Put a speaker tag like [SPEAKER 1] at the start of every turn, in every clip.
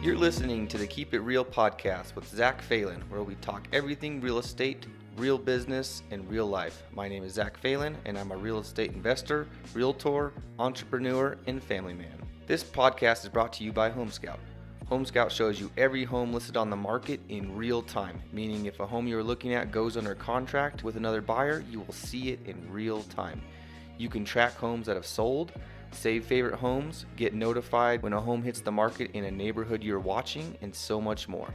[SPEAKER 1] You're listening to the Keep It Real podcast with Zach Phelan, where we talk everything real estate, real business, and real life. My name is Zach Phelan, and I'm a real estate investor, realtor, entrepreneur, and family man. This podcast is brought to you by Home Scout. Home Scout shows you every home listed on the market in real time, meaning if a home you're looking at goes under contract with another buyer, you will see it in real time. You can track homes that have sold, save favorite homes, get notified when a home hits the market in a neighborhood you're watching, and so much more.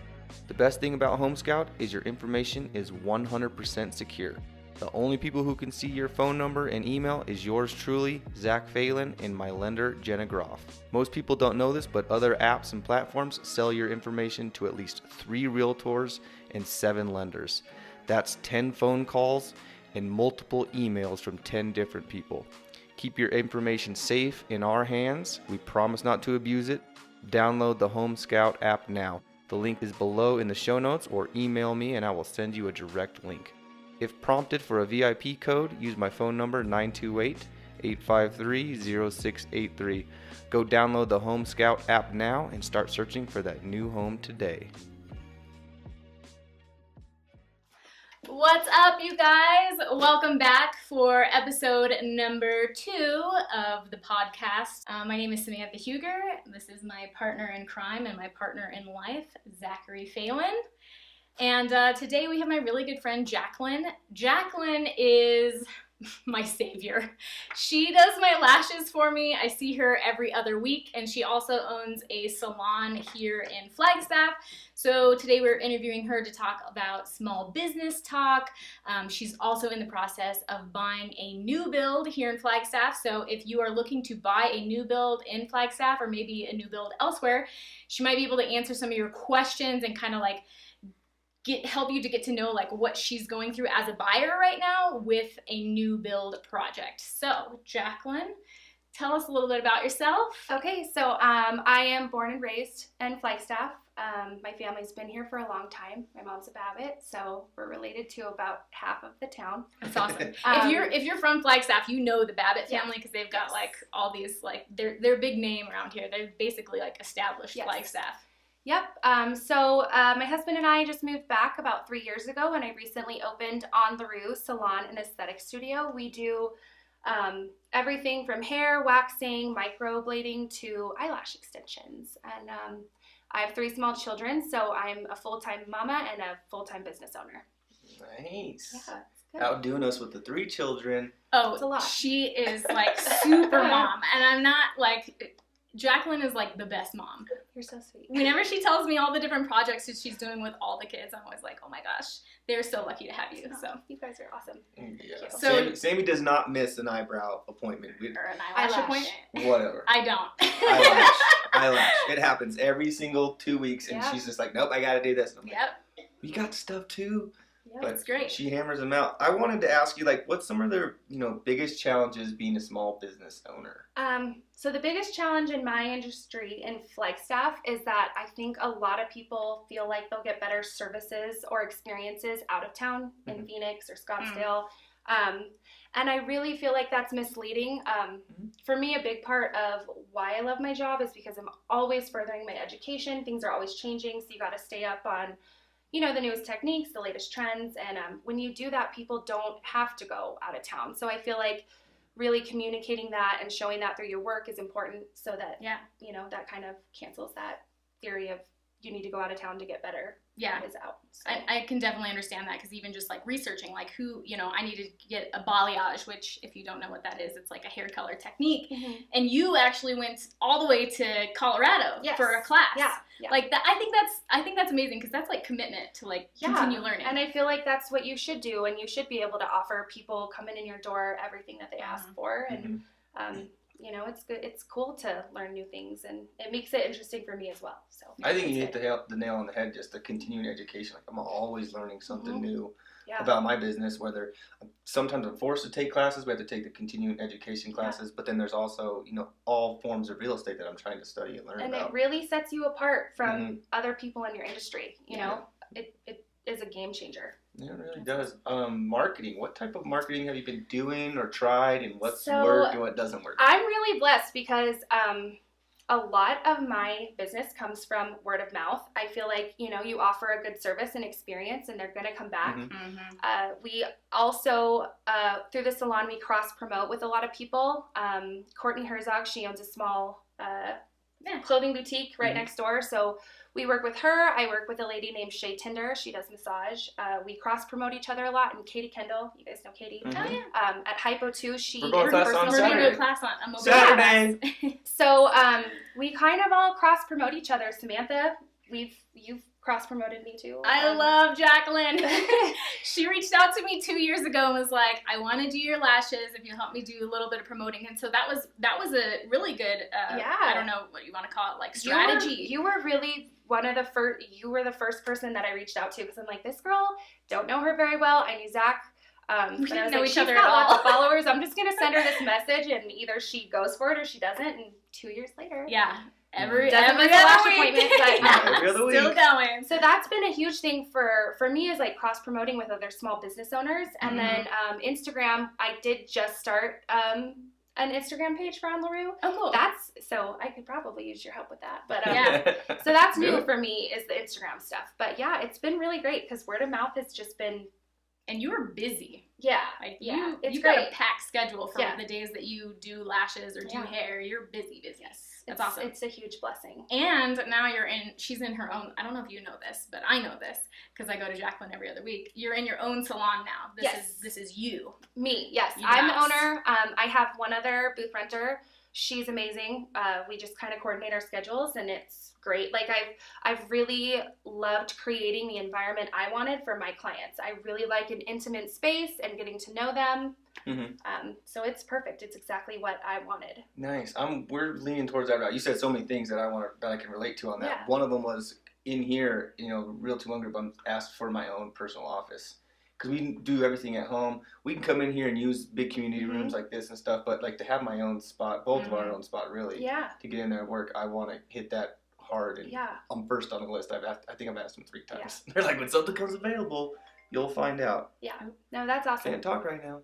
[SPEAKER 1] The best thing about Home Scout is your information is 100% secure. The only people who can see your phone number and email is yours truly, Zach Phelan, and my lender, Jenna Groff. Most people don't know this, but other apps and platforms sell your information to at least 3 realtors and 7 lenders. That's 10 phone calls and multiple emails from 10 different people. Keep your information safe in our hands. We promise not to abuse it. Download the Home Scout app now. The link is below in the show notes, or email me and I will send you a direct link. If prompted for a VIP code, use my phone number 928-853-0683. Go download the Home Scout app now and start searching for that new home today.
[SPEAKER 2] What's up, you guys? Welcome back for episode number 2 of the podcast. My name is Samantha Huger. This is my partner in crime and my partner in life, Zachary Phelan. And today we have my really good friend, Jacqueline. Jacqueline is my savior. She does my lashes for me. I see her every other week, and she also owns a salon here in Flagstaff. So today we're interviewing her to talk about small business talk. She's also in the process of buying a new build here in Flagstaff. So if you are looking to buy a new build in Flagstaff or maybe a new build elsewhere, she might be able to answer some of your questions and kind of like help you to get to know like what she's going through as a buyer right now with a new build project. So Jacqueline, tell us a little bit about yourself.
[SPEAKER 3] Okay, so I am born and raised in Flagstaff. My family's been here for a long time. My mom's a Babbitt, so we're related to about half of the town.
[SPEAKER 2] That's awesome. If you're from Flagstaff, you know the Babbitt family because they've got like all these like they're a big name around here. They're basically like established Flagstaff.
[SPEAKER 3] Yep. So my husband and I just moved back about 3 years ago, and I recently opened on Leroux Salon and Aesthetic Studio. We do everything from hair, waxing, microblading to eyelash extensions. And I have 3 small children, so I'm a full-time mama and a full-time business owner.
[SPEAKER 1] Nice.
[SPEAKER 3] Yeah, it's good.
[SPEAKER 1] Outdoing us with the 3 children.
[SPEAKER 2] Oh,
[SPEAKER 3] it's a lot.
[SPEAKER 2] She is like super mom, and I'm not like... Jacqueline is like the best mom.
[SPEAKER 3] You're so sweet.
[SPEAKER 2] Whenever she tells me all the different projects that she's doing with all the kids, I'm always like, oh my gosh, they're so lucky to have you.
[SPEAKER 3] Oh,
[SPEAKER 2] so
[SPEAKER 3] you guys are awesome.
[SPEAKER 1] Yeah.
[SPEAKER 2] So
[SPEAKER 1] Sammy does not miss an eyebrow appointment.
[SPEAKER 2] Or an eyelash appointment.
[SPEAKER 1] Whatever.
[SPEAKER 2] I don't.
[SPEAKER 1] Eyelash. It happens every single 2 weeks, and she's just like, nope, I gotta do this. And I'm like, you got stuff too.
[SPEAKER 3] Yeah,
[SPEAKER 1] but
[SPEAKER 2] it's great.
[SPEAKER 1] She hammers them out. I wanted to ask you, like, what's some of the biggest challenges being a small business owner?
[SPEAKER 3] So the biggest challenge in my industry in Flagstaff is that I think a lot of people feel like they'll get better services or experiences out of town in Phoenix or Scottsdale. And I really feel like that's misleading. For me, a big part of why I love my job is because I'm always furthering my education. Things are always changing, so you got to stay up on the newest techniques, the latest trends, and when you do that, people don't have to go out of town. So I feel like really communicating that and showing that through your work is important so that, that kind of cancels that theory of you need to go out of town to get better.
[SPEAKER 2] Yeah.
[SPEAKER 3] Is out. So.
[SPEAKER 2] I can definitely understand that because even just like researching like who, I need to get a balayage, which if you don't know what that is, it's like a hair color technique. Mm-hmm. And you actually went all the way to Colorado for a class.
[SPEAKER 3] Yeah.
[SPEAKER 2] Like that, I think that's amazing because that's like commitment to like continue learning.
[SPEAKER 3] And I feel like that's what you should do, and you should be able to offer people coming in your door everything that they ask for. And it's good. It's cool to learn new things, and it makes it interesting for me as well. So
[SPEAKER 1] I think you hit the nail on the head. Just the continuing education. Like I'm always learning something new about my business. Whether sometimes I'm forced to take classes, we have to take the continuing education classes. But then there's also all forms of real estate that I'm trying to study and learn about.
[SPEAKER 3] And it really sets you apart from other people in your industry. It is a game changer.
[SPEAKER 1] Yeah, it really does. Marketing. What type of marketing have you been doing or tried, and what's worked and what doesn't work?
[SPEAKER 3] I'm really blessed because a lot of my business comes from word of mouth. I feel like, you offer a good service and experience and they're going to come back. We also, through the salon, we cross-promote with a lot of people. Courtney Herzog, she owns a small clothing boutique right next door. So we work with her. I work with a lady named Shay Tinder. She does massage. We cross-promote each other a lot. And Katie Kendall, you guys know Katie.
[SPEAKER 2] Oh, yeah.
[SPEAKER 3] At Hypo 2,
[SPEAKER 1] we're going to class on
[SPEAKER 2] Saturday.
[SPEAKER 3] So we kind of all cross-promote each other. Samantha, you've cross-promoted me too.
[SPEAKER 2] I love Jacqueline. She reached out to me 2 years ago and was like, I want to do your lashes if you help me do a little bit of promoting. And so that was a really good, I don't know what you want to call it, like strategy.
[SPEAKER 3] You were really you were the first person that I reached out to because I'm like, this girl, don't know her very well. I knew Zach.
[SPEAKER 2] We didn't know each
[SPEAKER 3] other
[SPEAKER 2] at all.
[SPEAKER 3] Lots of followers. I'm just going to send her this message and either she goes for it or she doesn't. And 2 years later.
[SPEAKER 2] Yeah. Every
[SPEAKER 3] lash appointment, but
[SPEAKER 1] every other week.
[SPEAKER 2] Still going.
[SPEAKER 3] So that's been a huge thing for me is like cross promoting with other small business owners. And then Instagram, I did just start an Instagram page for Leroux.
[SPEAKER 2] Oh, cool.
[SPEAKER 3] So I could probably use your help with that. But
[SPEAKER 2] yeah.
[SPEAKER 3] So that's new for me is the Instagram stuff. But yeah, it's been really great because word of mouth has just been.
[SPEAKER 2] And you were busy.
[SPEAKER 3] Yeah.
[SPEAKER 2] Like
[SPEAKER 3] it's
[SPEAKER 2] you
[SPEAKER 3] great.
[SPEAKER 2] got a packed schedule for the days that you do lashes or do hair. You're busy.
[SPEAKER 3] Yes.
[SPEAKER 2] That's awesome.
[SPEAKER 3] It's a huge blessing.
[SPEAKER 2] And now she's in her own, I don't know if you know this, but I know this because I go to Jacqueline every other week. You're in your own salon now. This is you.
[SPEAKER 3] Me, yes. I'm the owner. I have one other booth renter. She's amazing. We just kind of coordinate our schedules and it's great. Like I've really loved creating the environment I wanted for my clients. I really like an intimate space and getting to know them. So it's perfect. It's exactly what I wanted.
[SPEAKER 1] Nice. We're leaning towards that route. You said so many things that I can relate to on that.
[SPEAKER 3] Yeah.
[SPEAKER 1] One of them was in here, Real 2 One Group. I'm asked for my own personal office because we do everything at home. We can come in here and use big community rooms like this and stuff, but like to have my own spot, both of our own spot, really.
[SPEAKER 3] Yeah.
[SPEAKER 1] To get in there and work, I want to hit that hard. And I'm first on the list. I think I've asked them 3 times. Yeah. They're like, when something comes available, you'll find out.
[SPEAKER 3] Yeah. No, that's awesome.
[SPEAKER 1] Can't talk right now.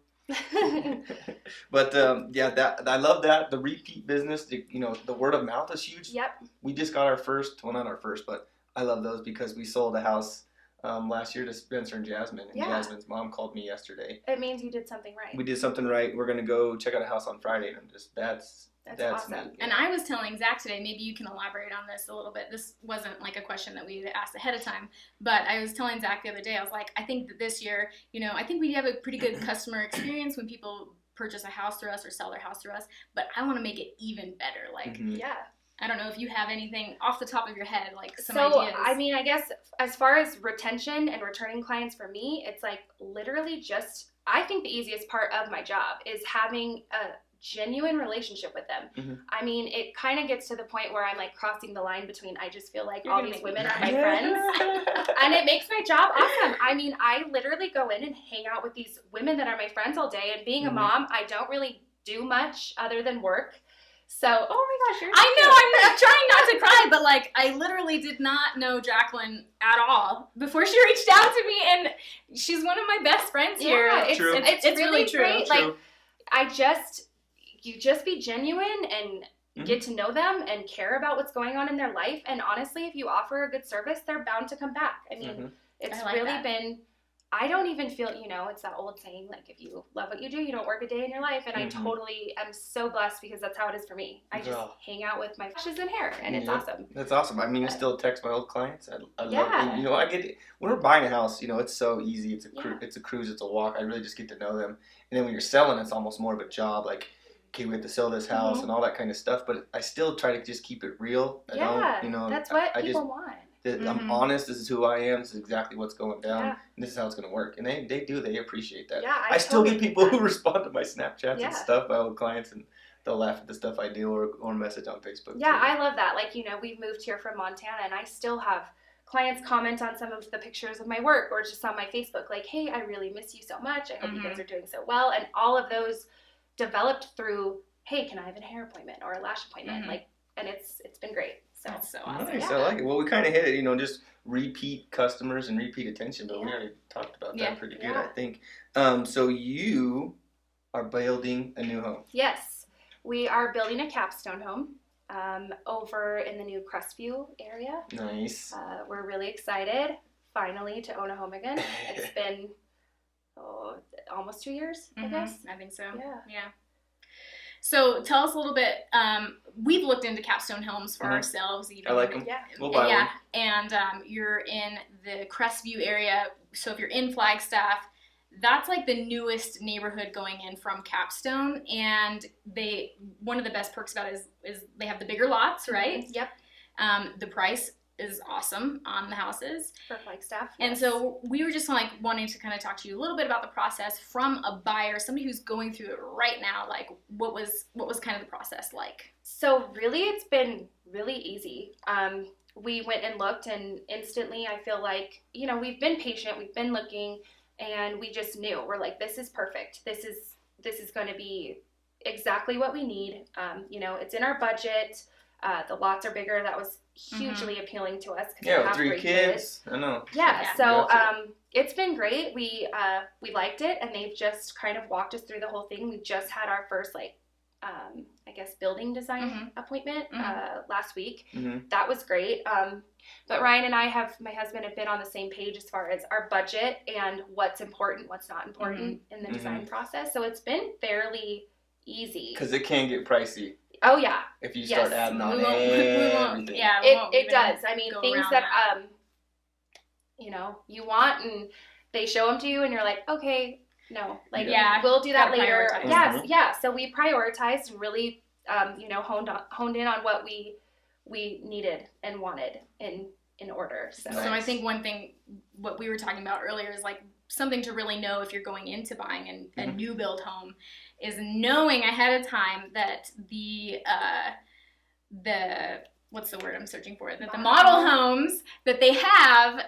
[SPEAKER 1] But I love that the repeat business, the word of mouth is huge.
[SPEAKER 3] Yep.
[SPEAKER 1] We just got our first, well, not our first, but I love those because we sold a house last year to Spencer and Jasmine, and Jasmine's mom called me yesterday.
[SPEAKER 3] It means you did something right.
[SPEAKER 1] We did something right. We're gonna go check out a house on Friday, and I'm just that's
[SPEAKER 3] awesome.
[SPEAKER 1] neat.
[SPEAKER 2] And I was telling Zach today, maybe you can elaborate on this a little bit. This wasn't like a question that we had asked ahead of time, but I was telling Zach the other day, I was like, I think that this year, I think we have a pretty good customer experience when people purchase a house through us or sell their house through us, but I want to make it even better. Like, I don't know if you have anything off the top of your head, like some ideas.
[SPEAKER 3] I mean, I guess as far as retention and returning clients for me, it's like literally I think the easiest part of my job is having a genuine relationship with them. I mean, it kind of gets to the point where I'm like crossing the line between I just feel like all these women are my friends and it makes my job awesome. I mean, I literally go in and hang out with these women that are my friends all day, and being a mom, I don't really do much other than work. So, oh my gosh,
[SPEAKER 2] I know, I'm trying not to cry, but like, I literally did not know Jacqueline at all before she reached out to me, and she's one of my best friends here.
[SPEAKER 3] It's
[SPEAKER 2] really true.
[SPEAKER 3] Great. Like, you just be genuine and get to know them and care about what's going on in their life. And honestly, if you offer a good service, they're bound to come back. I mean, it's really been, I don't even feel, it's that old saying, like, if you love what you do, you don't work a day in your life. And I totally am so blessed because that's how it is for me. I just hang out with my lashes and hair, and it's awesome.
[SPEAKER 1] That's awesome. I mean, I still text my old clients. I love it. I get, when we're buying a house, it's so easy. It's a cruise, it's a walk. I really just get to know them. And then when you're selling, it's almost more of a job. Like, okay, we have to sell this house and all that kind of stuff. But I still try to just keep it real.
[SPEAKER 3] That's what people want.
[SPEAKER 1] I'm honest. This is who I am. This is exactly what's going down. And this is how it's going to work. And they appreciate that.
[SPEAKER 3] Yeah,
[SPEAKER 1] I still get people who respond to my Snapchats and stuff, my old clients, and they'll laugh at the stuff I do or message on Facebook.
[SPEAKER 3] Yeah, too. I love that. Like, we've moved here from Montana, and I still have clients comment on some of the pictures of my work or just on my Facebook, like, hey, I really miss you so much. I hope you guys are doing so well. And all of those developed through, hey, can I have a hair appointment or a lash appointment? Like, and it's been great. So
[SPEAKER 2] that's so awesome.
[SPEAKER 1] Nice, I like it. Well, we kind of hit it, just repeat customers and repeat attention, but we already talked about that pretty good, I think. So you are building a new home.
[SPEAKER 3] Yes, we are building a capstone home. over in the new Crestview area.
[SPEAKER 1] Nice.
[SPEAKER 3] We're really excited, finally, to own a home again. It's been almost 2 years, I guess.
[SPEAKER 2] I think so.
[SPEAKER 3] Yeah.
[SPEAKER 2] So tell us a little bit. We've looked into capstone homes for ourselves. Even.
[SPEAKER 1] I like them.
[SPEAKER 3] Yeah.
[SPEAKER 1] We'll buy one.
[SPEAKER 2] And you're in the Crestview area. So if you're in Flagstaff, that's like the newest neighborhood going in from Capstone. And one of the best perks about it is they have the bigger lots, right?
[SPEAKER 3] Yep.
[SPEAKER 2] The price is awesome on the houses
[SPEAKER 3] For Flagstaff.
[SPEAKER 2] and so we were just like wanting to kind of talk to you a little bit about the process from a buyer, somebody who's going through it right now. Like what was kind of the process like?
[SPEAKER 3] So really it's been really easy. We went and looked, and instantly I feel like, we've been patient, we've been looking, and we just knew. We're like, this is perfect, this is going to be exactly what we need. It's in our budget. The lots are bigger. That was hugely appealing to us.
[SPEAKER 1] Yeah, with 3 kids. I know.
[SPEAKER 3] Yeah, so it's been great. We liked it, and they've just kind of walked us through the whole thing. We just had our first, building design appointment last week. That was great. But Ryan and my husband, have been on the same page as far as our budget and what's important, what's not important in the design process. So it's been fairly easy.
[SPEAKER 1] Because it can get pricey.
[SPEAKER 3] Oh, yeah.
[SPEAKER 1] If you start adding on
[SPEAKER 2] we won't.
[SPEAKER 1] everything.
[SPEAKER 2] Yeah,
[SPEAKER 3] it does. I mean, things that, you want, and they show them to you, and you're like, okay, no. We'll do that later.
[SPEAKER 2] Prioritize.
[SPEAKER 3] Yeah. So we prioritized and really, honed in on what we needed and wanted in order. So
[SPEAKER 2] I think one thing, what we were talking about earlier, is like something to really know if you're going into buying a new build home, is knowing ahead of time that the what's the word I'm searching for? That the model homes that they have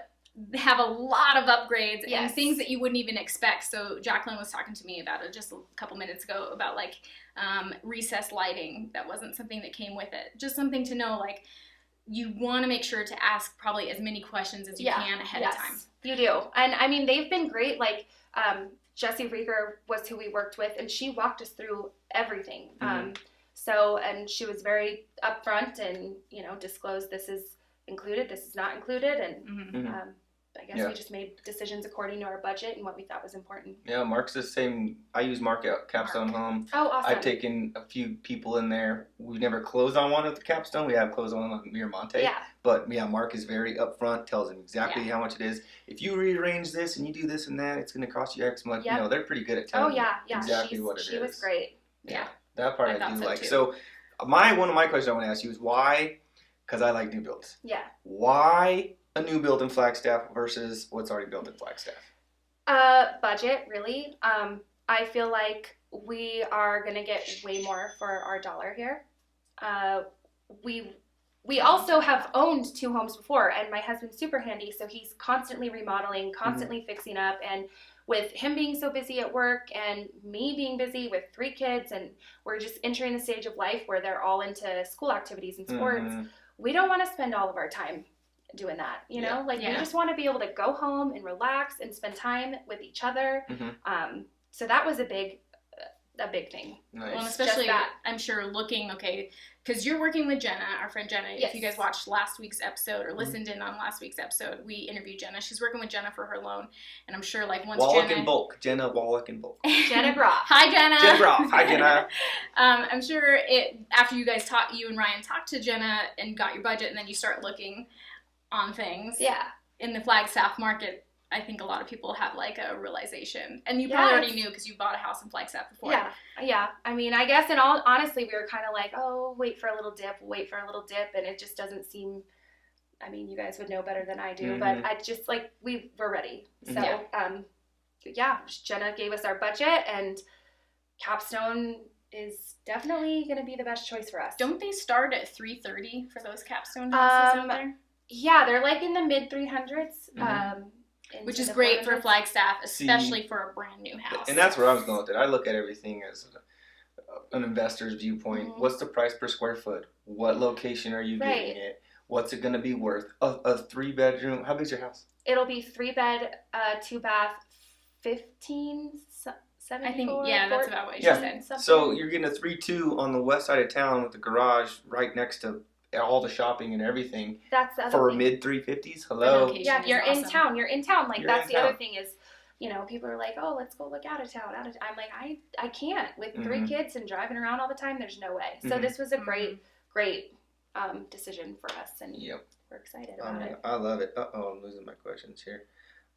[SPEAKER 2] a lot of upgrades and things that you wouldn't even expect. So Jacqueline was talking to me about it just a couple minutes ago about recessed lighting. That wasn't something that came with it. Just something to know, like, you want to make sure to ask probably as many questions as you can ahead of time.
[SPEAKER 3] You do. And I mean, they've been great. Like, Jessie Rieger was who we worked with, and she walked us through everything. And she was very upfront and, disclosed this is included, this is not included. And I guess we just made decisions according to our budget and what we thought was important.
[SPEAKER 1] Yeah, Mark's the same. I use Mark at Capstone Home.
[SPEAKER 3] Oh, awesome.
[SPEAKER 1] I've taken a few people in there. We've never closed on one at the Capstone. We have closed on Miramonte.
[SPEAKER 3] Yeah.
[SPEAKER 1] But yeah, Mark is very upfront, tells them exactly how much it is. If you rearrange this and you do this and that, it's going to cost you X much. They're pretty good at telling you exactly what it is.
[SPEAKER 3] She was great.
[SPEAKER 1] Yeah. That part I do
[SPEAKER 2] so
[SPEAKER 1] like.
[SPEAKER 2] too.
[SPEAKER 1] So one of my questions I want to ask you is why, because I like new builds.
[SPEAKER 3] Yeah.
[SPEAKER 1] Why a new build in Flagstaff versus what's already built in Flagstaff?
[SPEAKER 3] Budget, really. I feel like we are going to get way more for our dollar here. We also have owned 2 homes before, and my husband's super handy, so he's constantly remodeling, constantly fixing up, and with him being so busy at work and me being busy with 3 kids, and we're just entering the stage of life where they're all into school activities and sports, we don't want to spend all of our time doing that, we just want to be able to go home and relax and spend time with each other. So that was a big thing.
[SPEAKER 1] Nice.
[SPEAKER 2] Well, and especially I'm sure looking, because you're working with Jenna, our friend Jenna.
[SPEAKER 3] Yes.
[SPEAKER 2] If you guys watched last week's episode or listened in on last week's episode, we interviewed Jenna. She's working with Jenna for her loan, and I'm sure once
[SPEAKER 1] Wallach
[SPEAKER 2] Jenna...
[SPEAKER 1] and Volk. Jenna Wallach and Volk.
[SPEAKER 3] Jenna Groff.
[SPEAKER 2] Hi, Jenna.
[SPEAKER 1] Jenna Groff. Hi, Jenna.
[SPEAKER 2] I'm sure after you and Ryan talked to Jenna and got your budget, and then you start looking on things.
[SPEAKER 3] Yeah.
[SPEAKER 2] In the Flagstaff market, I think a lot of people have a realization, and you probably already knew because you bought a house in Flagstaff before.
[SPEAKER 3] Yeah. I mean, I guess honestly, we were kind of like, oh, wait for a little dip, and it just doesn't seem. I mean, you guys would know better than I do, but I just we were ready. So, Jenna gave us our budget, and Capstone is definitely going to be the best choice for us.
[SPEAKER 2] Don't they start at $330 for those Capstone houses out there?
[SPEAKER 3] Yeah, they're in the mid 300s.
[SPEAKER 2] Which is great for Flagstaff, especially for a brand new house.
[SPEAKER 1] And that's where I was going with it. I look at everything as an investor's viewpoint. What's the price per square foot? What location are you getting it? What's it going to be worth? A 3-bedroom. How big's your house?
[SPEAKER 3] It'll be 3-bed, 2-bath, 15 74.
[SPEAKER 2] I think, yeah, that's about what she
[SPEAKER 1] Yeah.
[SPEAKER 2] said.
[SPEAKER 3] Something.
[SPEAKER 1] So you're getting a 3-2 on the west side of town with the garage right next to all the shopping and everything
[SPEAKER 3] That's the other
[SPEAKER 1] for
[SPEAKER 3] thing.
[SPEAKER 1] mid 350s. Hello.
[SPEAKER 2] location.
[SPEAKER 3] Yeah, if you're
[SPEAKER 2] is
[SPEAKER 3] in
[SPEAKER 2] awesome.
[SPEAKER 3] town, you're in town. Like,
[SPEAKER 1] You're
[SPEAKER 3] that's
[SPEAKER 1] in
[SPEAKER 3] the other
[SPEAKER 1] town.
[SPEAKER 3] thing is, you know, people are like, oh, let's go look out of town. I'm like, I can't. With 3
[SPEAKER 1] Mhm.
[SPEAKER 3] kids and driving around all the time, there's no way. So
[SPEAKER 1] Mhm.
[SPEAKER 3] this was a great decision for us, and
[SPEAKER 1] Yep.
[SPEAKER 3] we're excited about it.
[SPEAKER 1] I love it. I'm losing my questions here.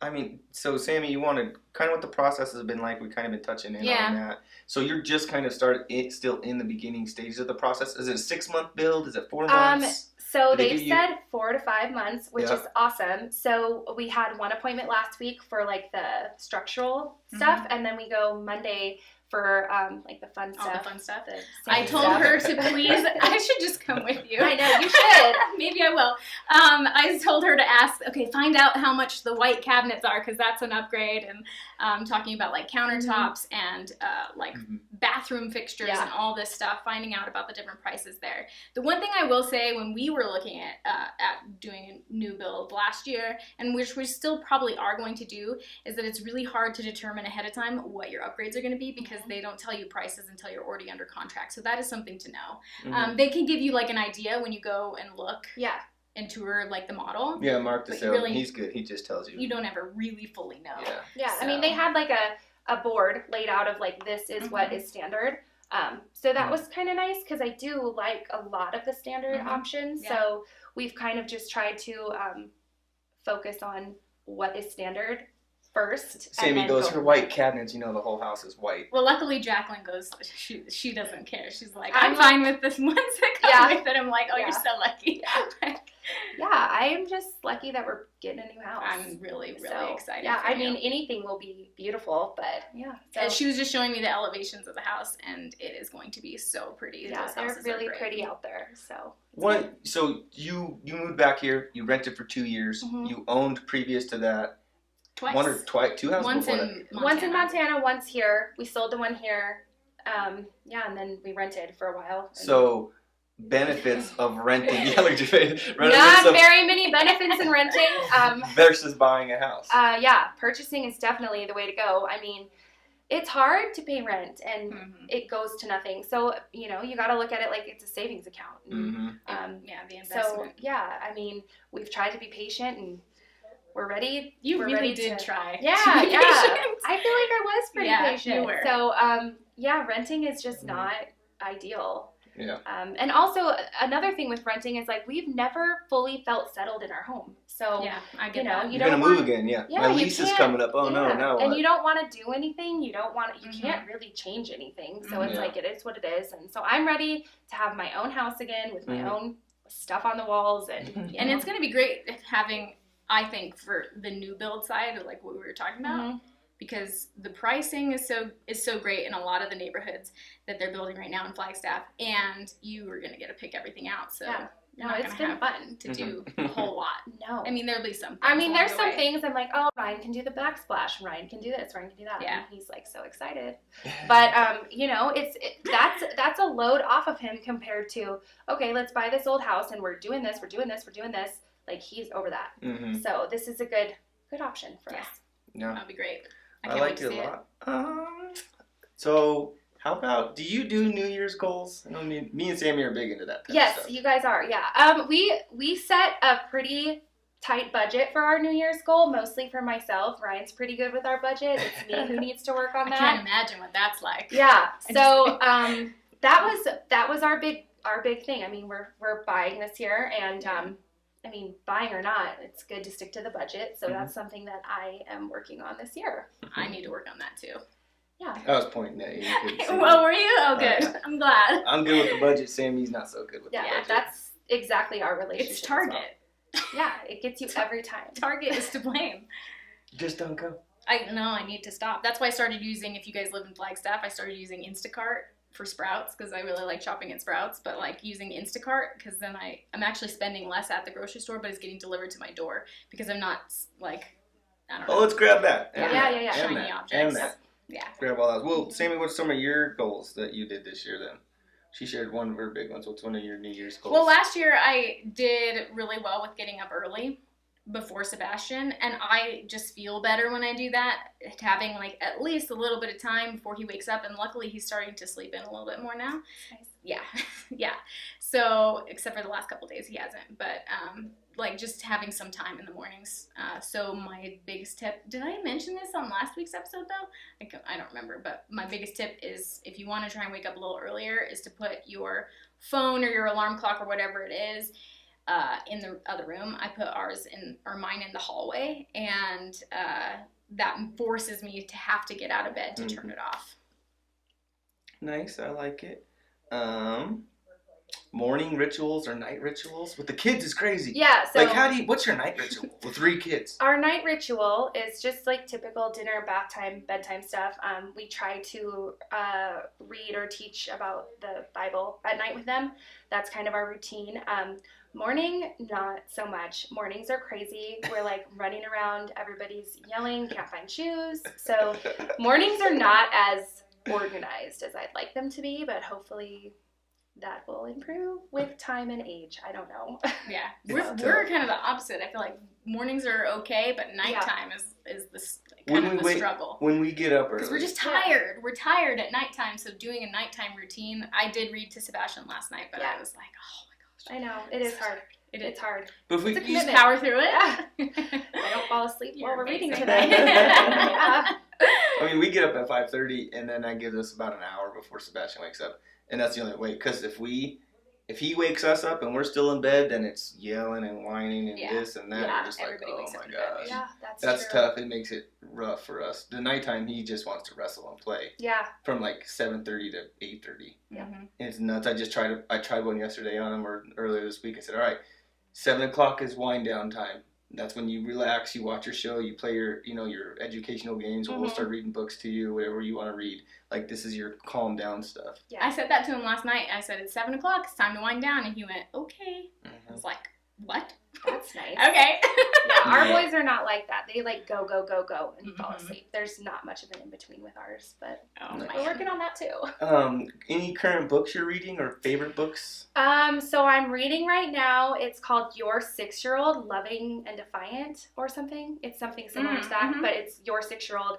[SPEAKER 1] I mean, so Sammy, you wanted kind of what the process has been like. We kind of been touching in on that. So you're just kind of still in the beginning stages of the process. Is it a 6-month build? Is it 4 months?
[SPEAKER 3] So
[SPEAKER 1] Did they
[SPEAKER 3] they've
[SPEAKER 1] give you-
[SPEAKER 3] said 4 to 5 months, which
[SPEAKER 1] Yeah.
[SPEAKER 3] is awesome. So we had one appointment last week for like the structural stuff, and then we go Monday for like the fun
[SPEAKER 2] All
[SPEAKER 3] stuff.
[SPEAKER 2] the fun stuff.
[SPEAKER 3] the
[SPEAKER 2] I
[SPEAKER 3] sand
[SPEAKER 2] told
[SPEAKER 3] stuff.
[SPEAKER 2] her to please, I should just come with you.
[SPEAKER 3] I know, you should.
[SPEAKER 2] Maybe I will. I told her to ask, okay, find out how much the white cabinets are, because that's an upgrade, and talking about like countertops and like bathroom fixtures and all this stuff, finding out about the different prices there. The one thing I will say, when we were looking at doing a new build last year, and which we still probably are going to do, is that it's really hard to determine ahead of time what your upgrades are going to be, because they don't tell you prices until you're already under contract. So that is something to know. They can give you like an idea when you go and look and tour like the model.
[SPEAKER 1] Yeah, Mark the
[SPEAKER 2] But
[SPEAKER 1] salesman,
[SPEAKER 2] really-
[SPEAKER 1] he's good. He just tells you.
[SPEAKER 2] You don't ever really fully know.
[SPEAKER 1] Yeah.
[SPEAKER 3] Yeah,
[SPEAKER 2] So-
[SPEAKER 3] I mean, they had like a board laid out of like, this is what is standard. So that was kind of nice, because I do like a lot of the standard options.
[SPEAKER 2] Yeah.
[SPEAKER 3] So we've kind of just tried to focus on what is standard first.
[SPEAKER 1] Sammy goes, her white cabinets, you know, the whole house is white.
[SPEAKER 2] Well, luckily Jacqueline goes, she doesn't care. She's like,
[SPEAKER 3] I'm
[SPEAKER 2] I'm fine with this ones that come with it. I'm like, oh, you're so lucky.
[SPEAKER 3] Yeah, I am just lucky that we're getting a new house.
[SPEAKER 2] I'm really excited.
[SPEAKER 3] Yeah,
[SPEAKER 2] for
[SPEAKER 3] I
[SPEAKER 2] you.
[SPEAKER 3] mean, anything will be beautiful, but yeah.
[SPEAKER 2] And she was just showing me the elevations of the house, and it is going to be so pretty.
[SPEAKER 3] Yeah,
[SPEAKER 2] Those
[SPEAKER 3] they're
[SPEAKER 2] houses are
[SPEAKER 3] really
[SPEAKER 2] great.
[SPEAKER 3] pretty out there. So
[SPEAKER 1] So you moved back here. You rented for 2 years. You owned previous to that.
[SPEAKER 2] Twice.
[SPEAKER 1] One or twice, 2 houses
[SPEAKER 2] Once
[SPEAKER 1] before
[SPEAKER 2] in
[SPEAKER 1] that.
[SPEAKER 2] Montana.
[SPEAKER 3] Once in Montana, once here. We sold the one here. And then we rented for a while.
[SPEAKER 1] So benefits of renting. Yeah, look at your face.
[SPEAKER 3] Not very many benefits in renting.
[SPEAKER 1] Versus buying a house.
[SPEAKER 3] Yeah, purchasing is definitely the way to go. I mean, it's hard to pay rent, and it goes to nothing. So, you know, you got to look at it like it's a savings account.
[SPEAKER 2] The investment.
[SPEAKER 3] So, yeah, I mean, we've tried to be patient, and we're ready.
[SPEAKER 2] You
[SPEAKER 3] we're
[SPEAKER 2] really
[SPEAKER 3] ready
[SPEAKER 2] did
[SPEAKER 3] to
[SPEAKER 2] try.
[SPEAKER 3] Yeah,
[SPEAKER 2] to be
[SPEAKER 3] yeah.
[SPEAKER 2] patient.
[SPEAKER 3] I feel like I was pretty patient.
[SPEAKER 2] You were.
[SPEAKER 3] So, yeah, renting is just not ideal.
[SPEAKER 1] Yeah.
[SPEAKER 3] And also another thing with renting is like we've never fully felt settled in our home. So
[SPEAKER 2] Yeah, I get
[SPEAKER 3] you know,
[SPEAKER 2] that.
[SPEAKER 3] you
[SPEAKER 1] You're
[SPEAKER 3] don't
[SPEAKER 1] gonna move
[SPEAKER 3] want,
[SPEAKER 1] again, yeah.
[SPEAKER 3] Yeah,
[SPEAKER 1] My
[SPEAKER 3] you
[SPEAKER 1] lease is
[SPEAKER 3] can't-
[SPEAKER 1] coming up. Oh no, now
[SPEAKER 3] and
[SPEAKER 1] what?
[SPEAKER 3] you don't want to do anything. You don't want. You can't really change anything. So it's
[SPEAKER 1] Yeah.
[SPEAKER 3] like it is what it is. And so I'm ready to have my own house again with my own stuff on the walls, and you
[SPEAKER 2] And
[SPEAKER 3] know.
[SPEAKER 2] it's going to be great having, I think, for the new build side, like what we were talking about, because the pricing is so great in a lot of the neighborhoods that they're building right now in Flagstaff, and you are going to get to pick everything out. So
[SPEAKER 3] Yeah.
[SPEAKER 2] you're
[SPEAKER 3] No,
[SPEAKER 2] not
[SPEAKER 3] it's
[SPEAKER 2] going to
[SPEAKER 3] been
[SPEAKER 2] have
[SPEAKER 3] fun.
[SPEAKER 2] to do a whole lot.
[SPEAKER 3] No.
[SPEAKER 2] I mean, there'll be some things
[SPEAKER 3] I mean,
[SPEAKER 2] along
[SPEAKER 3] there's
[SPEAKER 2] the
[SPEAKER 3] some
[SPEAKER 2] way.
[SPEAKER 3] things I'm like, oh, Ryan can do the backsplash. Ryan can do this. Ryan can do that.
[SPEAKER 2] Yeah.
[SPEAKER 3] And he's like so excited. But you know, that's a load off of him compared to, okay, let's buy this old house and we're doing this. Like he's over that. So this is a good option for us.
[SPEAKER 1] Yeah.
[SPEAKER 2] That'll be great.
[SPEAKER 1] I
[SPEAKER 2] can't
[SPEAKER 1] like
[SPEAKER 2] wait to
[SPEAKER 1] it
[SPEAKER 2] see
[SPEAKER 1] a lot. So how about, do you do New Year's goals? I know me and Sammy are big into that type
[SPEAKER 3] Yes,
[SPEAKER 1] of stuff.
[SPEAKER 3] you guys are. Yeah. We set a pretty tight budget for our New Year's goal, mostly for myself. Ryan's pretty good with our budget. It's me who needs to work on that.
[SPEAKER 2] I can't imagine what that's like.
[SPEAKER 3] Yeah. So that was our big thing. I mean, we're buying this year, and I mean, buying or not, it's good to stick to the budget. So that's something that I am working on this year.
[SPEAKER 2] I need to work on that too.
[SPEAKER 3] Yeah.
[SPEAKER 1] I was pointing at you. You couldn't see
[SPEAKER 2] Well,
[SPEAKER 1] me.
[SPEAKER 2] were you? Oh, good.
[SPEAKER 1] Yeah.
[SPEAKER 2] I'm glad.
[SPEAKER 1] I'm good with the budget. Sammy's not so good with the
[SPEAKER 3] Yeah,
[SPEAKER 1] budget.
[SPEAKER 3] that's exactly our relationship.
[SPEAKER 2] It's
[SPEAKER 3] as well.
[SPEAKER 2] Target.
[SPEAKER 3] Yeah, it gets you every time.
[SPEAKER 2] Target is to blame.
[SPEAKER 1] Just don't go.
[SPEAKER 2] I need to stop. That's why I started using, if you guys live in Flagstaff, I started using Instacart for Sprouts, because I really like shopping at Sprouts, but like using Instacart, because then I'm actually spending less at the grocery store, but it's getting delivered to my door, because I'm not like, I don't know.
[SPEAKER 1] Oh, let's grab that. And
[SPEAKER 3] Yeah,
[SPEAKER 1] that,
[SPEAKER 3] yeah, yeah.
[SPEAKER 1] and
[SPEAKER 2] Shiny
[SPEAKER 1] that,
[SPEAKER 2] objects.
[SPEAKER 1] And that.
[SPEAKER 2] Yeah.
[SPEAKER 1] Grab all those. Well, Sammy, what's some of your goals that you did this year then? She shared one of her big ones. What's one of your New Year's goals?
[SPEAKER 2] Well, last year I did really well with getting up early. before Sebastian, and I just feel better when I do that, having like at least a little bit of time before he wakes up, and luckily he's starting to sleep in a little bit more now.
[SPEAKER 3] Nice.
[SPEAKER 2] Yeah. Yeah. So, except for the last couple days he hasn't, but like just having some time in the mornings. So my biggest tip, did I mention this on last week's episode though? I don't remember, but my biggest tip is, if you want to try and wake up a little earlier, is to put your phone or your alarm clock or whatever it is in the other room. I put mine in the hallway, and that forces me to have to get out of bed to turn it off.
[SPEAKER 1] Nice, I like it. Morning rituals or night rituals with the kids is crazy.
[SPEAKER 3] Yeah. So
[SPEAKER 1] like, what's your night ritual with 3 kids?
[SPEAKER 3] Our night ritual is just like typical dinner, bath time, bedtime stuff. We try to read or teach about the Bible at night with them. That's kind of our routine. Morning, not so much. Mornings are crazy. We're like running around. Everybody's yelling, can't find shoes. So mornings are not as organized as I'd like them to be, but hopefully that will improve with time and age. I don't know.
[SPEAKER 2] Yeah, we're kind of the opposite. I feel like mornings are okay, but nighttime is the struggle.
[SPEAKER 1] When we get up early.
[SPEAKER 2] Because we're just tired. Yeah. We're tired at nighttime, so doing a nighttime routine. I did read to Sebastian last night, but I was like, oh my gosh.
[SPEAKER 3] I know, it is hard. It's hard.
[SPEAKER 1] But if we
[SPEAKER 2] just power through it.
[SPEAKER 3] Yeah. I don't fall asleep while we're reading tonight. Yeah.
[SPEAKER 1] I mean, we get up at 5:30, and then that gives us about an hour before Sebastian wakes up. And that's the only way, because if he wakes us up and we're still in bed, then it's yelling and whining and this and that.
[SPEAKER 2] Yeah,
[SPEAKER 1] we're just like, oh my gosh.
[SPEAKER 3] Yeah,
[SPEAKER 1] that's tough. It makes it rough for us. The nighttime, he just wants to wrestle and play.
[SPEAKER 3] Yeah.
[SPEAKER 1] From like 7:30 to 8:30.
[SPEAKER 3] Yeah.
[SPEAKER 1] Mm-hmm. It's nuts. I tried one yesterday on him, or earlier this week. I said, all right, 7 o'clock is wind down time. That's when you relax, you watch your show, you play your educational games, or we'll start reading books to you, whatever you want to read. Like, this is your calm down stuff.
[SPEAKER 2] Yeah. I said that to him last night. I said, it's 7 o'clock, it's time to wind down. And he went, okay. I was like, what?
[SPEAKER 3] That's nice.
[SPEAKER 2] Okay.
[SPEAKER 3] Yeah, our boys are not like that. They like go and fall asleep. There's not much of an in-between with ours, but we're working on that too.
[SPEAKER 1] Any current books you're reading or favorite books?
[SPEAKER 3] So I'm reading right now. It's called Your 6-Year-Old Loving and Defiant or something. It's something similar to that, but it's Your 6-Year-Old.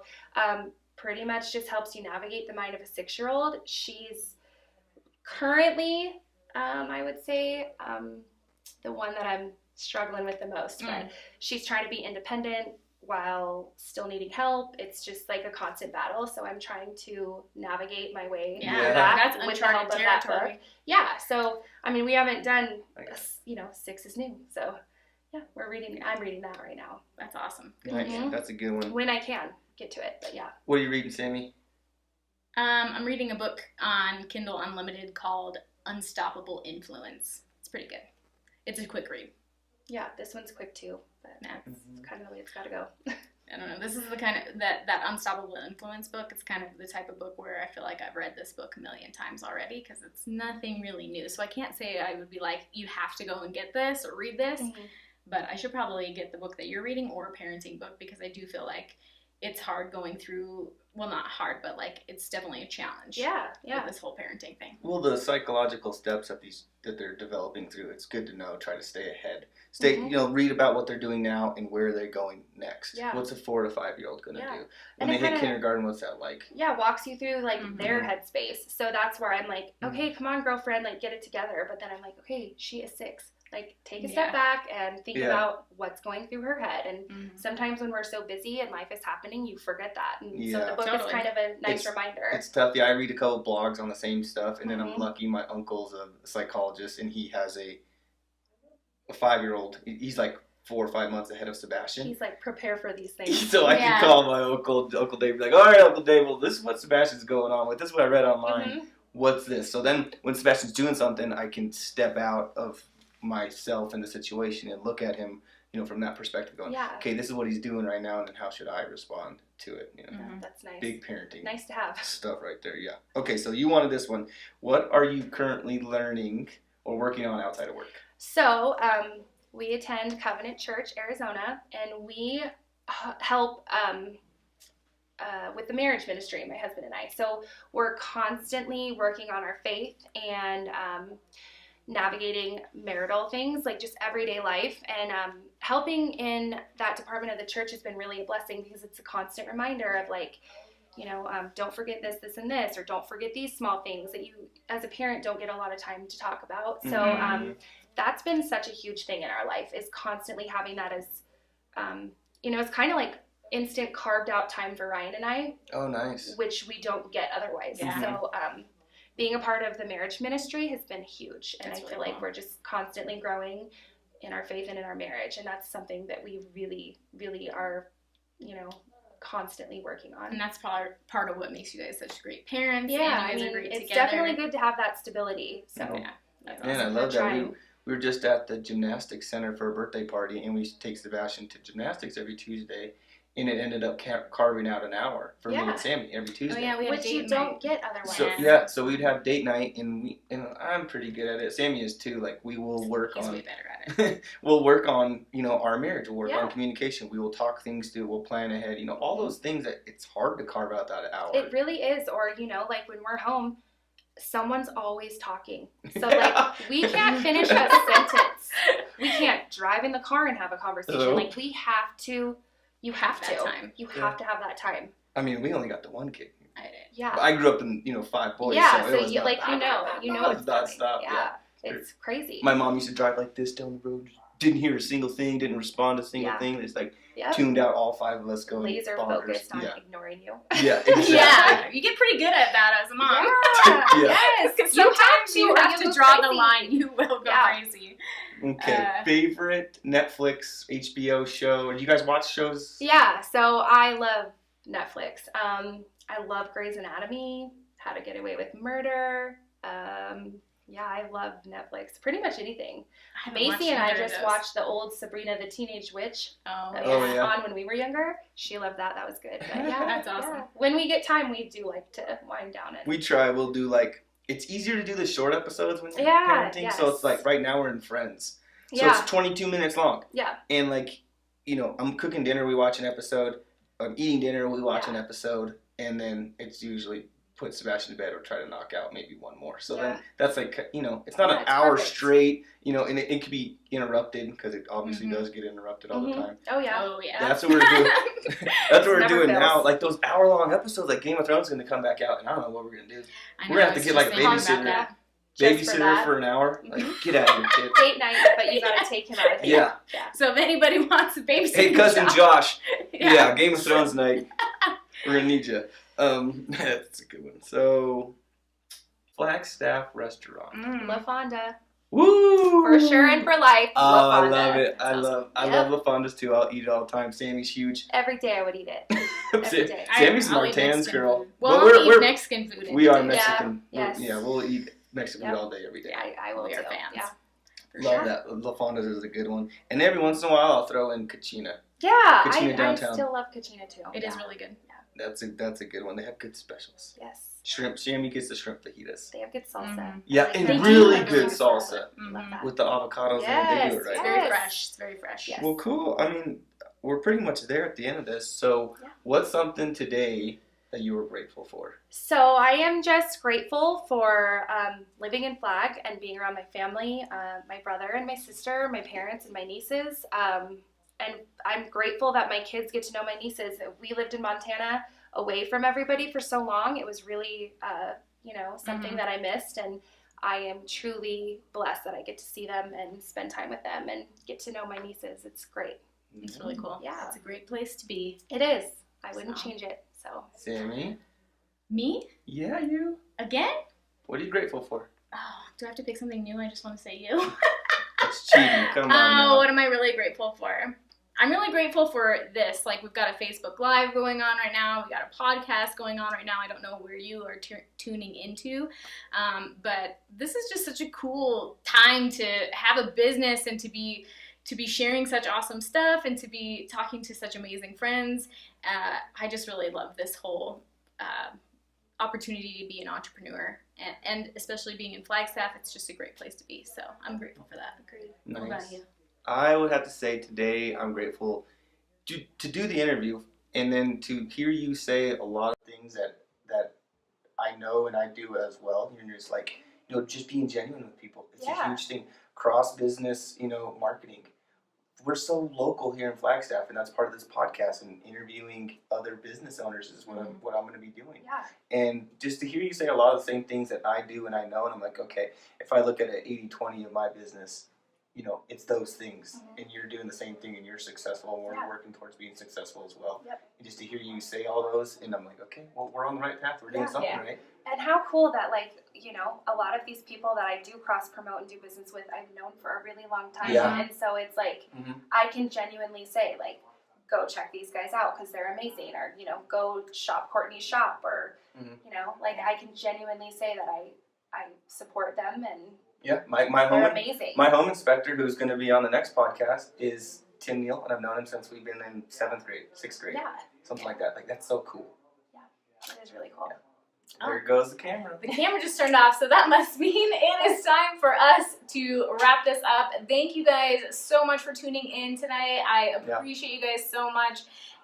[SPEAKER 3] Pretty much just helps you navigate the mind of a 6-year-old. She's currently, I would say, the one that I'm struggling with the most, but she's trying to be independent while still needing help. It's just like a constant battle, so I'm trying to navigate my way through that
[SPEAKER 2] that's
[SPEAKER 3] with the help of that book. Yeah, so I mean, we haven't done 6 is new, so yeah, I'm reading that right now.
[SPEAKER 2] That's awesome.
[SPEAKER 1] Nice. That's a good one.
[SPEAKER 3] When I can get to it, but yeah.
[SPEAKER 1] What are you reading, Sammy?
[SPEAKER 2] I'm reading a book on Kindle Unlimited called Unstoppable Influence. It's pretty good. It's a quick read.
[SPEAKER 3] Yeah, this one's quick too, but that's kind of the way it's got to go.
[SPEAKER 2] I don't know. This is the kind of that Unstoppable Influence book. It's kind of the type of book where I feel like I've read this book a million times already, because it's nothing really new. So I can't say I would be like, you have to go and get this or read this, but I should probably get the book that you're reading or a parenting book, because I do feel like it's hard going through, well, not hard, but like it's definitely a challenge.
[SPEAKER 3] Yeah.
[SPEAKER 2] With this whole parenting thing.
[SPEAKER 1] Well, the psychological steps that they're developing through, it's good to know. Try to stay ahead. Read about what they're doing now and where they're going next.
[SPEAKER 3] Yeah.
[SPEAKER 1] What's a 4 to 5 year old gonna do when they hit kindergarten? What's that like?
[SPEAKER 3] Yeah, walks you through like their headspace. So that's where I'm like, okay, come on, girlfriend, like get it together. But then I'm like, okay, she is 6. Like, take a step back and think about what's going through her head. And sometimes when we're so busy and life is happening, you forget that. And so the book is kind of a nice reminder. It's
[SPEAKER 1] tough. Yeah, I read a couple blogs on the same stuff. And then I'm lucky my uncle's a psychologist, and he has a 5-year-old. He's like 4 or 5 months ahead of Sebastian.
[SPEAKER 3] He's like, prepare for these things.
[SPEAKER 1] So I can call my Uncle Dave, be like, all right, Uncle Dave, well, this is what Sebastian's going on with. This is what I read online. What's this? So then when Sebastian's doing something, I can step out of myself in the situation and look at him, from that perspective, going, okay, this is what he's doing right now, and then how should I respond to it?
[SPEAKER 3] That's nice.
[SPEAKER 1] Big parenting.
[SPEAKER 3] Nice to have.
[SPEAKER 1] Stuff right there, yeah. Okay, so you wanted this one. What are you currently learning or working on outside of work?
[SPEAKER 3] So, we attend Covenant Church, Arizona, and we help with the marriage ministry, my husband and I. So we're constantly working on our faith and navigating marital things, like just everyday life. And helping in that department of the church has been really a blessing because it's a constant reminder of like, don't forget this, this, and this, or don't forget these small things that you, as a parent, don't get a lot of time to talk about. So that's been such a huge thing in our life, is constantly having that as, it's kind of like instant carved out time for Ryan and I.
[SPEAKER 1] Oh, nice.
[SPEAKER 3] Which we don't get otherwise.
[SPEAKER 2] Yeah.
[SPEAKER 3] So being a part of the marriage ministry has been huge. And
[SPEAKER 2] That's
[SPEAKER 3] I feel
[SPEAKER 2] really
[SPEAKER 3] like we're just constantly growing in our faith and in our marriage. And that's something that we really, really are, constantly working on.
[SPEAKER 2] And that's part of what makes you guys such great parents.
[SPEAKER 3] Yeah,
[SPEAKER 2] and you guys are great
[SPEAKER 3] it's
[SPEAKER 2] together.
[SPEAKER 3] definitely good to have that stability. So
[SPEAKER 2] Yeah. That's
[SPEAKER 1] Man,
[SPEAKER 2] awesome.
[SPEAKER 1] I love that.
[SPEAKER 3] trying.
[SPEAKER 1] We were just at the gymnastics center for a birthday party, and we take Sebastian to gymnastics every Tuesday, and it ended up carving out an hour for me and Sammy every Tuesday.
[SPEAKER 2] Oh yeah, we had a
[SPEAKER 3] which
[SPEAKER 2] date
[SPEAKER 3] you
[SPEAKER 2] night.
[SPEAKER 3] don't get otherwise.
[SPEAKER 1] So so we'd have date night, and I'm pretty good at it. Sammy is too. Like we will work
[SPEAKER 2] He's
[SPEAKER 1] on.
[SPEAKER 2] way better at it.
[SPEAKER 1] We'll work on our marriage. We'll work
[SPEAKER 3] Yeah.
[SPEAKER 1] on communication. We will talk things through. We'll plan ahead. All those things that it's hard to carve out that hour.
[SPEAKER 3] It really is. Or, like when we're home, someone's always talking. So, like, we can't finish a sentence. We can't drive in the car and have a conversation.
[SPEAKER 1] Hello?
[SPEAKER 3] Like, we have to. You have
[SPEAKER 2] That
[SPEAKER 3] to.
[SPEAKER 2] time.
[SPEAKER 3] You have to have that time.
[SPEAKER 1] I mean, we only got the one kid.
[SPEAKER 2] I did.
[SPEAKER 3] Yeah.
[SPEAKER 1] But I grew up in 5 boys.
[SPEAKER 3] Yeah,
[SPEAKER 1] so
[SPEAKER 3] so
[SPEAKER 1] it was
[SPEAKER 3] you
[SPEAKER 1] not-
[SPEAKER 3] like you know
[SPEAKER 1] It was
[SPEAKER 3] it's coming.
[SPEAKER 1] nonstop, yeah.
[SPEAKER 3] It's crazy.
[SPEAKER 1] My mom used to drive like this down the road. Didn't hear a single thing. Didn't respond to a single
[SPEAKER 3] Yeah.
[SPEAKER 1] thing. It's like
[SPEAKER 3] Yep.
[SPEAKER 1] tuned out all 5 of us going
[SPEAKER 3] Laser
[SPEAKER 1] bonkers.
[SPEAKER 3] focused on
[SPEAKER 1] Yeah.
[SPEAKER 3] ignoring you.
[SPEAKER 1] Yeah, exactly.
[SPEAKER 2] Yeah, you get pretty good at that as a mom.
[SPEAKER 3] Yeah.
[SPEAKER 1] Yeah.
[SPEAKER 3] Yes.
[SPEAKER 2] Because
[SPEAKER 3] You
[SPEAKER 2] sometimes you
[SPEAKER 3] or
[SPEAKER 2] have
[SPEAKER 3] you
[SPEAKER 2] to
[SPEAKER 3] go
[SPEAKER 2] draw the
[SPEAKER 3] crazy.
[SPEAKER 2] line. You will go
[SPEAKER 3] Yeah.
[SPEAKER 2] crazy.
[SPEAKER 1] Okay. Favorite Netflix, HBO show? Do you guys watch shows?
[SPEAKER 3] Yeah, so I love Netflix. I love Grey's Anatomy, How to Get Away with Murder. I love Netflix. Pretty much anything.
[SPEAKER 2] I haven't watched
[SPEAKER 3] Macy and I
[SPEAKER 2] either of
[SPEAKER 3] just
[SPEAKER 2] those.
[SPEAKER 3] watched the old Sabrina the Teenage Witch
[SPEAKER 2] Oh,
[SPEAKER 3] that
[SPEAKER 1] Oh,
[SPEAKER 3] was
[SPEAKER 1] yeah.
[SPEAKER 3] on when we were younger. She loved that. That was good. But yeah,
[SPEAKER 2] That's awesome.
[SPEAKER 3] yeah. When we get time, we do like to wind down and
[SPEAKER 1] We try. We'll do it's easier to do the short episodes when you're
[SPEAKER 3] Yeah,
[SPEAKER 1] parenting. So it's
[SPEAKER 3] yes.
[SPEAKER 1] like right now we're in Friends. So
[SPEAKER 3] yeah,
[SPEAKER 1] it's 22 minutes long.
[SPEAKER 3] yeah,
[SPEAKER 1] And I'm cooking dinner, we watch an episode. I'm eating dinner, we watch
[SPEAKER 3] Yeah.
[SPEAKER 1] an episode. And then it's usually put Sebastian to bed or try to knock out maybe one more. So
[SPEAKER 3] Yeah.
[SPEAKER 1] then that's it's not
[SPEAKER 3] Yeah,
[SPEAKER 1] an
[SPEAKER 3] it's
[SPEAKER 1] hour
[SPEAKER 3] perfect.
[SPEAKER 1] straight, and it could be interrupted because it obviously
[SPEAKER 2] Mhm.
[SPEAKER 1] does get interrupted all the
[SPEAKER 3] Mhm.
[SPEAKER 1] time.
[SPEAKER 3] Oh yeah.
[SPEAKER 2] Oh yeah.
[SPEAKER 1] That's what we're doing. That's what we're
[SPEAKER 3] Never
[SPEAKER 1] doing
[SPEAKER 3] fails.
[SPEAKER 1] now. Like those hour-long episodes, like Game of Thrones is going to come back out, and I don't know what we're going to do.
[SPEAKER 2] I
[SPEAKER 1] We're gonna have
[SPEAKER 2] I
[SPEAKER 1] to
[SPEAKER 2] was
[SPEAKER 1] get, like,
[SPEAKER 2] just thinking
[SPEAKER 1] babysitter.
[SPEAKER 2] about that.
[SPEAKER 3] Just for
[SPEAKER 1] Babysitter
[SPEAKER 3] that.
[SPEAKER 1] for an hour? Like,
[SPEAKER 3] Mhm.
[SPEAKER 1] get out of here, kid.
[SPEAKER 3] Date night, but you gotta take him out of here.
[SPEAKER 1] Yeah.
[SPEAKER 3] Yeah.
[SPEAKER 2] So if anybody wants a babysitter,
[SPEAKER 1] Hey, cousin Josh.
[SPEAKER 2] yeah.
[SPEAKER 1] Yeah, Game of Thrones night. We're going to need you. That's a good one. So, Flagstaff Restaurant.
[SPEAKER 2] Mm.
[SPEAKER 3] La Fonda.
[SPEAKER 1] Woo!
[SPEAKER 3] For sure and for life.
[SPEAKER 1] Oh,
[SPEAKER 3] La
[SPEAKER 1] I
[SPEAKER 3] Fonda.
[SPEAKER 1] love it. I
[SPEAKER 2] That's
[SPEAKER 1] love
[SPEAKER 3] Yep.
[SPEAKER 1] La Fondas too. I'll eat it all the time. Sammy's huge.
[SPEAKER 3] Every day I would eat it. Every day.
[SPEAKER 1] Sammy's
[SPEAKER 2] I'll eat
[SPEAKER 1] Martin's
[SPEAKER 2] Mexican
[SPEAKER 1] girl.
[SPEAKER 2] food. Well,
[SPEAKER 1] But
[SPEAKER 2] I'll eat Mexican food.
[SPEAKER 1] we are
[SPEAKER 2] every day.
[SPEAKER 1] Mexican.
[SPEAKER 3] Yeah,
[SPEAKER 1] We're-
[SPEAKER 3] yes.
[SPEAKER 1] Yeah, we'll eat Mexican
[SPEAKER 3] Yep.
[SPEAKER 1] food all day, every day.
[SPEAKER 3] Yeah, I will
[SPEAKER 2] We
[SPEAKER 3] too.
[SPEAKER 2] are fans.
[SPEAKER 3] Yeah.
[SPEAKER 2] For
[SPEAKER 1] Love
[SPEAKER 2] sure.
[SPEAKER 1] that. La Fonda's is a good one. And every once in a while, I'll throw in Kachina.
[SPEAKER 3] Yeah,
[SPEAKER 1] Kachina
[SPEAKER 3] I
[SPEAKER 1] downtown.
[SPEAKER 3] still love Kachina too.
[SPEAKER 2] It
[SPEAKER 3] yeah.
[SPEAKER 2] is really good.
[SPEAKER 1] That's a good one. They have good specials.
[SPEAKER 3] Yes.
[SPEAKER 1] Shrimp. Sammy gets the shrimp fajitas.
[SPEAKER 3] They have good salsa.
[SPEAKER 2] Mhm.
[SPEAKER 1] Yeah,
[SPEAKER 3] Like
[SPEAKER 1] and
[SPEAKER 3] that.
[SPEAKER 1] really
[SPEAKER 2] They do
[SPEAKER 1] good
[SPEAKER 2] have
[SPEAKER 1] salsa
[SPEAKER 3] Love
[SPEAKER 2] Mhm.
[SPEAKER 3] that.
[SPEAKER 1] with the avocados.
[SPEAKER 3] Yes,
[SPEAKER 1] They do it right.
[SPEAKER 2] It's
[SPEAKER 3] yes.
[SPEAKER 2] very fresh. It's very fresh.
[SPEAKER 3] Yes.
[SPEAKER 1] Well, cool. I mean, we're pretty much there at the end of this. So,
[SPEAKER 3] Yeah.
[SPEAKER 1] what's something today that you were grateful for?
[SPEAKER 3] So I am just grateful for living in Flag and being around my family, my brother and my sister, my parents and my nieces. And I'm grateful that my kids get to know my nieces. We lived in Montana away from everybody for so long. It was really, something
[SPEAKER 2] Mhm.
[SPEAKER 3] that I missed. And I am truly blessed that I get to see them and spend time with them and get to know my nieces. It's great.
[SPEAKER 2] It's really cool.
[SPEAKER 3] Yeah.
[SPEAKER 2] It's a great place to be.
[SPEAKER 3] It is. I wouldn't
[SPEAKER 2] So.
[SPEAKER 3] change it. So
[SPEAKER 1] Sammy?
[SPEAKER 2] Me?
[SPEAKER 1] Yeah, you.
[SPEAKER 2] Again?
[SPEAKER 1] What are you grateful for?
[SPEAKER 2] Oh, do I have to pick something new? I just want to say you.
[SPEAKER 1] It's cheating. Come on now.
[SPEAKER 2] What am I really grateful for? I'm really grateful for this. Like, we've got a Facebook Live going on right now. We got a podcast going on right now. I don't know where you are tuning into. But this is just such a cool time to have a business and to be sharing such awesome stuff and to be talking to such amazing friends. I just really love this whole opportunity to be an entrepreneur. And especially being in Flagstaff, it's just a great place to be. So I'm grateful for that.
[SPEAKER 3] agreed.
[SPEAKER 2] What about
[SPEAKER 1] Nice.
[SPEAKER 2] you?
[SPEAKER 1] I would have to say today I'm grateful to do the interview and then to hear you say a lot of things that I know and I do as well. You're just like, just being genuine with people. It's a
[SPEAKER 3] Yeah.
[SPEAKER 1] huge thing. Cross business, marketing. We're so local here in Flagstaff, and that's part of this podcast, and interviewing other business owners is what I'm going to be doing.
[SPEAKER 3] Yeah.
[SPEAKER 1] And just to hear you say a lot of the same things that I do and I know, and I'm like, okay, if I look at an 80-20 of my business, it's those things, and you're doing the same thing, and you're successful, and we're working towards being successful as well.
[SPEAKER 3] Yep.
[SPEAKER 1] And just to hear you say all those, and I'm like, okay, well, we're on the right path. We're doing something right.
[SPEAKER 3] And how cool that, a lot of these people that I do cross-promote and do business with, I've known for a really long time.
[SPEAKER 1] Yeah.
[SPEAKER 3] And so it's I can genuinely say, go check these guys out because they're amazing. Or, go shop Courtney's shop. Or, I can genuinely say that I support them and they're amazing.
[SPEAKER 1] My home inspector, who's going to be on the next podcast, is Tim Neal, and I've known him since we've been in 7th grade, 6th grade.
[SPEAKER 3] Yeah.
[SPEAKER 1] Something like that. That's so cool.
[SPEAKER 3] Yeah, it is really cool.
[SPEAKER 1] Yeah. There goes the camera.
[SPEAKER 2] The camera just turned off, so that must mean it is time for us to wrap this up. Thank you guys so much for tuning in tonight. I appreciate you guys so much,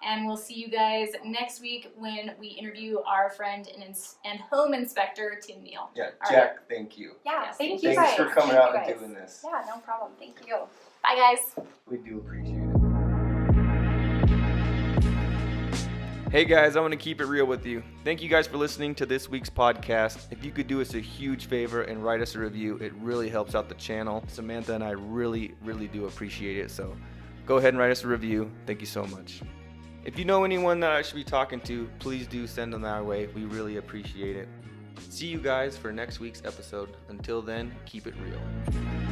[SPEAKER 2] and we'll see you guys next week when we interview our friend and home inspector, Tim Neal.
[SPEAKER 1] Yeah, Jack, right. Thank you.
[SPEAKER 3] Yeah,
[SPEAKER 2] Yes,
[SPEAKER 3] thank you guys.
[SPEAKER 1] Thanks for coming out and doing this.
[SPEAKER 3] Yeah, no problem. Thank you.
[SPEAKER 2] Bye, guys.
[SPEAKER 1] We do appreciate it. Hey guys, I want to keep it real with you. Thank you guys for listening to this week's podcast. If you could do us a huge favor and write us a review, it really helps out the channel. Samantha and I really, really do appreciate it. So go ahead and write us a review. Thank you so much. If you know anyone that I should be talking to, please do send them our way. We really appreciate it. See you guys for next week's episode. Until then, keep it real.